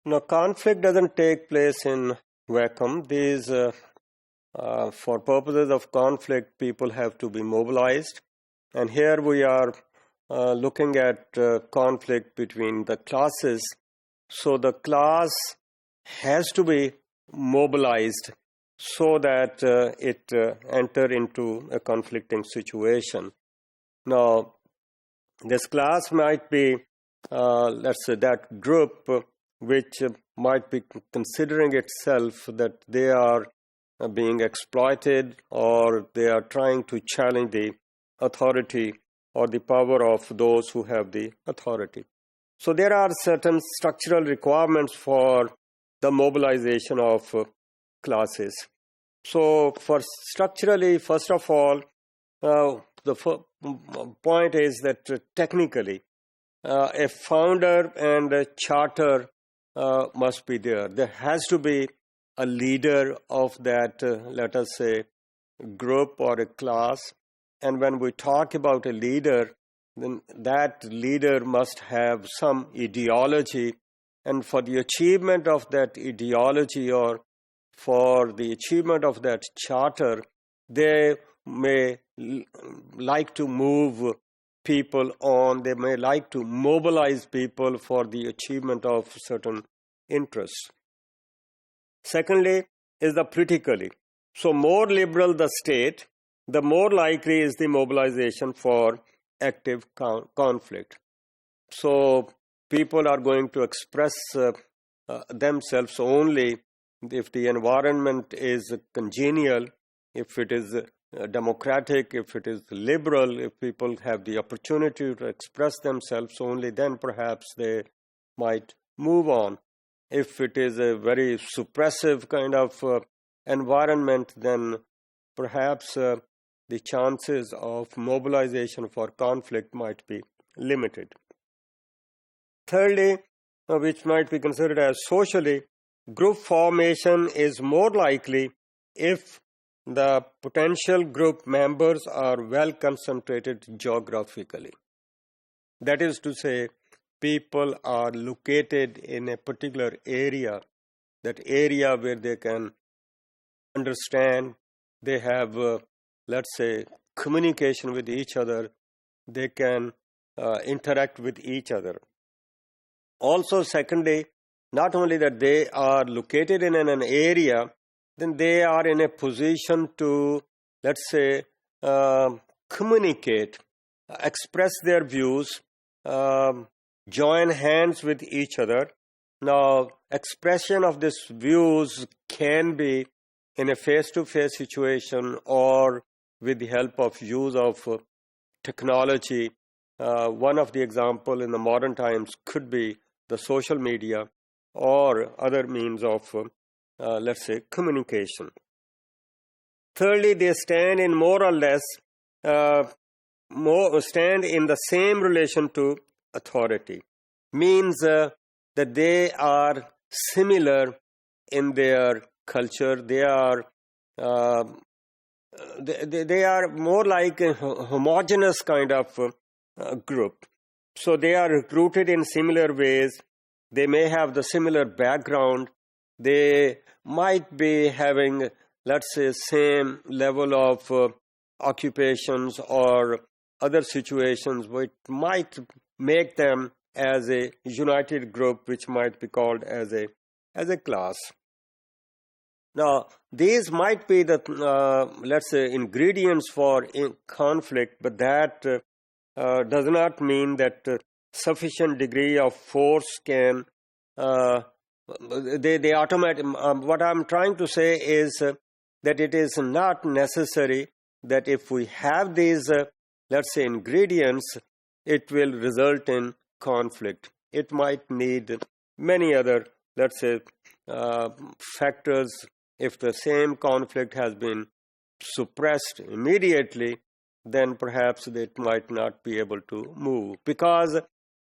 Now, conflict doesn't take place in vacuum. For purposes of conflict, people have to be mobilized. And here we are looking at conflict between the classes. So the class has to be mobilized so that it enter into a conflicting situation. Now, this class might be, let's say, that group which might be considering itself that they are being exploited, or they are trying to challenge the authority or the power of those who have the authority. So there are certain structural requirements for the mobilization of classes. So for structurally, first of all, the point is that technically a founder and a charter must be there. There has to be a leader of that, let us say, group or a class. And when we talk about a leader, then that leader must have some ideology. And for the achievement of that ideology, or for the achievement of that charter, they may like to move people on. They may like to mobilize people for the achievement of certain interests. Secondly is the politically. So more liberal the state, the more likely is the mobilization for active conflict. So people are going to express themselves only if the environment is congenial, if it is democratic, if it is liberal, if people have the opportunity to express themselves, only then perhaps they might move on. If it is a very suppressive kind of environment, then perhaps the chances of mobilization for conflict might be limited. Thirdly, which might be considered as socially, group formation is more likely if the potential group members are well concentrated geographically. That is to say, people are located in a particular area, that area where they can understand, they have, let's say, communication with each other, they can interact with each other. Also, secondly, not only that they are located in an area, then they are in a position to, let's say, communicate, express their views, join hands with each other. Now, expression of these views can be in a face-to-face situation or with the help of use of technology. One of the examples in the modern times could be the social media or other means of, let's say, communication. Thirdly, they stand in more or less, stand in the same relation to authority. Means that they are similar in their culture. They are more like a homogeneous kind of group. So they are recruited in similar ways. They may have the similar background. They might be having, let's say, same level of occupations or other situations which might make them as a united group, which might be called as a class. Now, these might be the, let's say, ingredients for conflict, but that does not mean that sufficient degree of force can, they automatic. What I'm trying to say is that it is not necessary that if we have these, let's say, ingredients, it will result in conflict. It might need many other, let's say, factors. If the same conflict has been suppressed immediately, then perhaps they might not be able to move. Because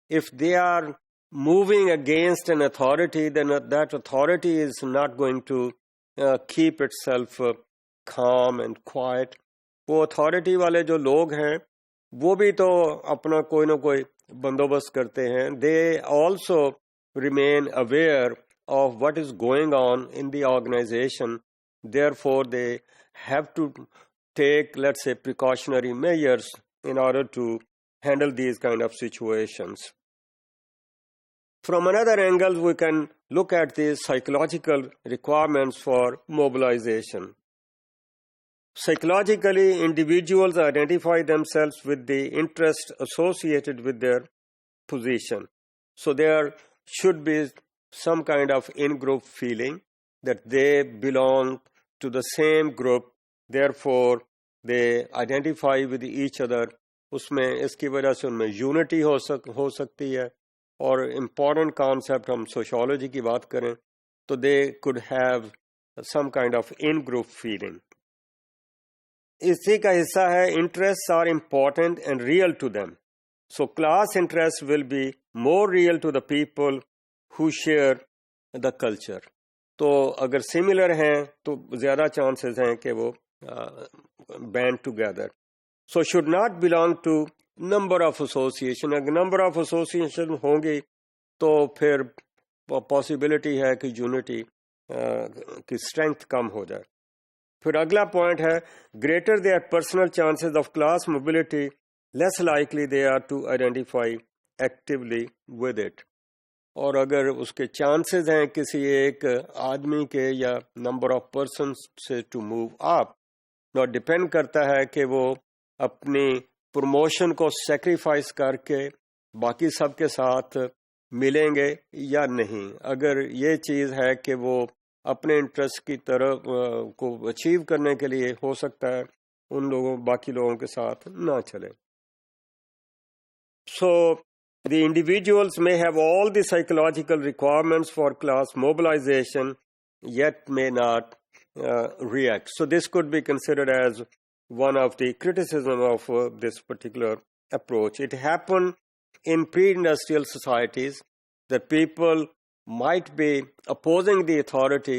if they are moving against an authority, then that authority is not going to keep itself calm and quiet. वो authority वाले जो लोग हैं वो भी तो अपना कोई ना कोई बंदोबस्त करते हैं. They also remain aware of what is going on in the organization. Therefore, they have to take, let's say, precautionary measures in order to handle these kind of situations. From another angle, we can look at the psychological requirements for mobilization. Psychologically, individuals identify themselves with the interest associated with their position. So there should be some kind of in-group feeling that they belong to the same group, therefore they identify with each other. उसमें इसकी वजह से उनमें unity हो सकती है. और important concept हम सोशियोलॉजी की बात करें तो they could have some kind of in group feeling. इसी का हिस्सा है interest are important and real to them. So class interest will be more real to the people who share the culture. तो अगर सिमिलर हैं तो ज़्यादा chances हैं कि वो band together. So should not belong to number of association. अगर number of association होंगी तो फिर पॉसिबिलिटी है कि यूनिटी की स्ट्रेंथ कम हो जाए. फिर अगला पॉइंट है greater they are personal chances of class mobility less likely they are to identify actively with it. और अगर उसके चांसेस हैं किसी एक आदमी के या नंबर ऑफ पर्सन से to move up, not depend करता है कि वो अपनी प्रमोशन को सेक्रीफाइस करके बाकी सबके साथ मिलेंगे या नहीं. अगर ये चीज़ है कि वो अपने इंटरेस्ट की तरफ को अचीव करने के लिए हो सकता है उन लोगों बाकी लोगों के साथ ना चले. सो the individuals may have all the psychological requirements for class mobilization yet may not react. So this could be considered as one of the criticism of this particular approach. It happened in pre-industrial societies that people might be opposing the authority,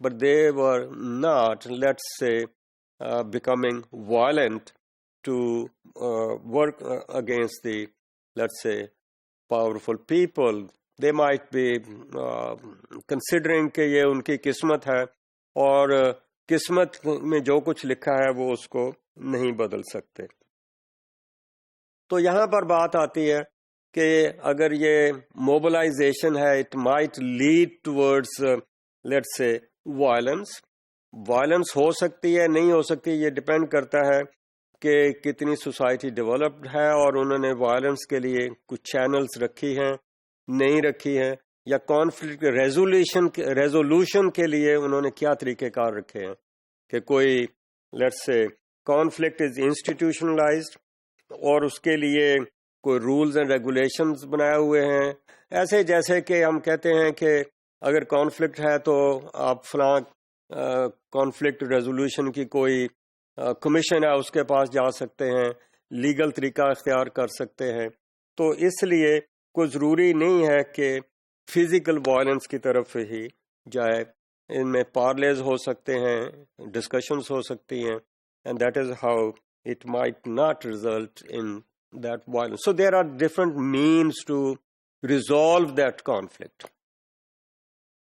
but they were not, let's say, becoming violent to work against the, let's say, powerful people. They might be considering कि ये उनकी किस्मत है और किस्मत में जो कुछ लिखा है वो उसको नहीं बदल सकते. तो यहाँ पर बात आती है कि अगर ये मोबिलाइजेशन है it might lead towards let's say violence. Violence हो सकती है नहीं हो सकती, ये डिपेंड करता है कि कितनी सोसाइटी डेवलप्ड है और उन्होंने वायलेंस के लिए कुछ चैनल्स रखी हैं नहीं रखी हैं, या कॉन्फ्लिक्ट रेजोल्यूशन के लिए उन्होंने क्या तरीक़ेकार रखे हैं. कि कोई let's say conflict is institutionalised और उसके लिए कोई रूल्स एंड रेगुलेशंस बनाए हुए हैं. ऐसे जैसे कि हम कहते हैं कि अगर कॉन्फ्लिक्ट है तो आप फलां कॉन्फ्लिक्ट रेजोल्यूशन की कोई कमीशन है उसके पास जा सकते हैं, लीगल तरीका इख्तियार कर सकते हैं. तो इसलिए कोई ज़रूरी नहीं है कि फिज़िकल वायलेंस की तरफ ही जाए. इनमें पार्लेज हो सकते हैं, डिस्कशंस हो सकती हैं, and that is how it might not result in that violence. So there are different means to resolve that conflict.